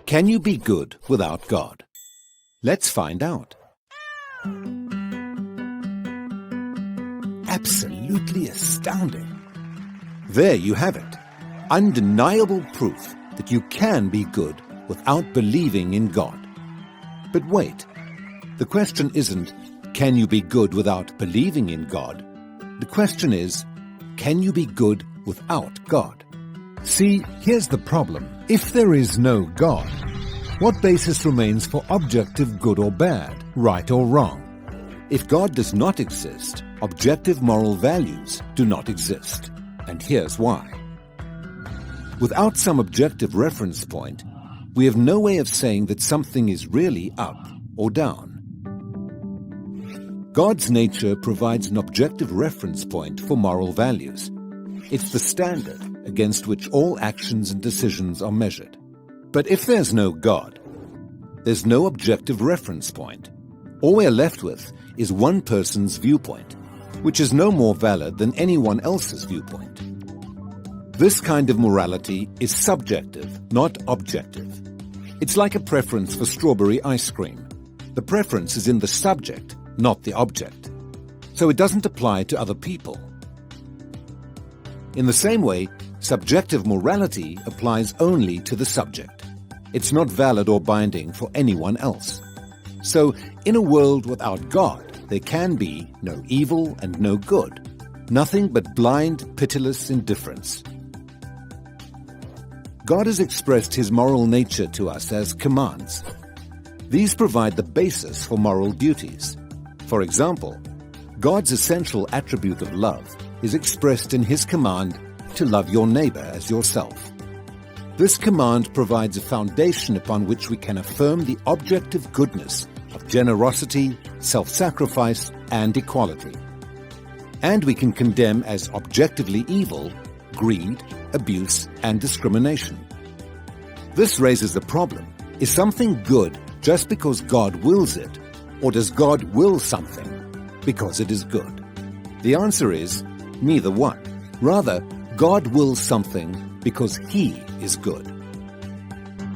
Can you be good without God? Let's find out. Absolutely astounding. There you have it. Undeniable proof that you can be good without believing in God. But wait, the question isn't, can you be good without believing in God? The question is, can you be good without God? See, here's the problem. If there is no God, what basis remains for objective good or bad, right or wrong? If God does not exist, objective moral values do not exist. And here's why. Without some objective reference point, we have no way of saying that something is really up or down. God's nature provides an objective reference point for moral values. It's the standard against which all actions and decisions are measured. But if there's no God, there's no objective reference point. All we're left with is one person's viewpoint, which is no more valid than anyone else's viewpoint. This kind of morality is subjective, not objective. It's like a preference for strawberry ice cream. The preference is in the subject, not the object. So it doesn't apply to other people. In the same way, subjective morality applies only to the subject. It's not valid or binding for anyone else. So, in a world without God, there can be no evil and no good, nothing but blind, pitiless indifference. God has expressed his moral nature to us as commands. These provide the basis for moral duties. For example, God's essential attribute of love is expressed in his command to love your neighbor as yourself. This command provides a foundation upon which we can affirm the objective goodness of generosity, self-sacrifice, and equality. And we can condemn as objectively evil greed, abuse, and discrimination. This raises the problem. Is something good just because God wills it, or does God will something because it is good? The answer is neither one. Rather, God wills something because he is good.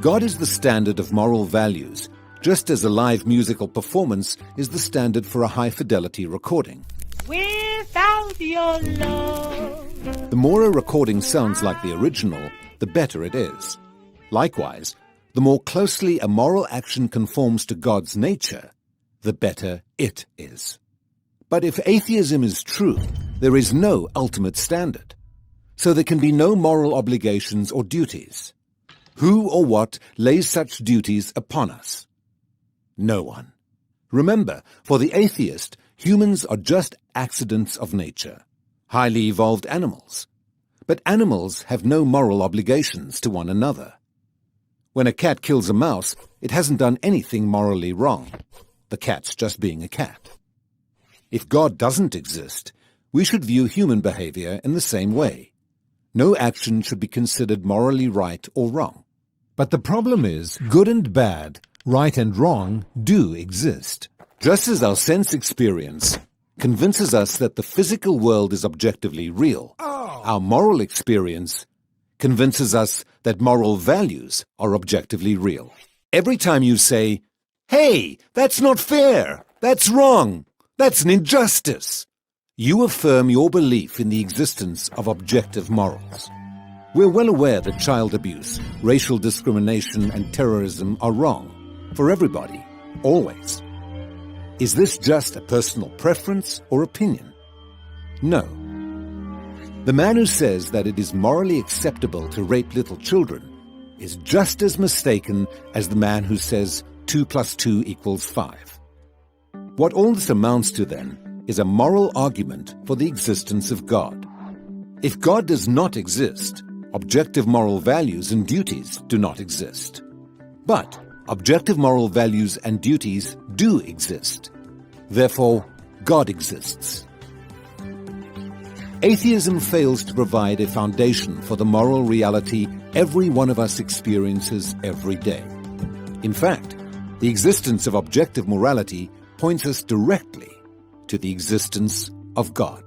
God is the standard of moral values, just as a live musical performance is the standard for a high-fidelity recording. Without your love. The more a recording sounds like the original, the better it is. Likewise, the more closely a moral action conforms to God's nature, the better it is. But if atheism is true, there is no ultimate standard. So there can be no moral obligations or duties. Who or what lays such duties upon us? No one. Remember, for the atheist, humans are just accidents of nature, highly evolved animals. But animals have no moral obligations to one another. When a cat kills a mouse, it hasn't done anything morally wrong. The cat's just being a cat. If God doesn't exist, we should view human behavior in the same way. No action should be considered morally right or wrong. But the problem is, good and bad, right and wrong, do exist. Just as our sense experience convinces us that the physical world is objectively real, our moral experience convinces us that moral values are objectively real. Every time you say, "Hey, that's not fair, that's wrong, that's an injustice," you affirm your belief in the existence of objective morals. We're well aware that child abuse, racial discrimination, and terrorism are wrong for everybody, always. Is this just a personal preference or opinion? No. The man who says that it is morally acceptable to rape little children is just as mistaken as the man who says 2 + 2 = 5. What all this amounts to, then, is a moral argument for the existence of God. If God does not exist, objective moral values and duties do not exist. But objective moral values and duties do exist. Therefore, God exists. Atheism fails to provide a foundation for the moral reality every one of us experiences every day. In fact, the existence of objective morality points us directly to the existence of God.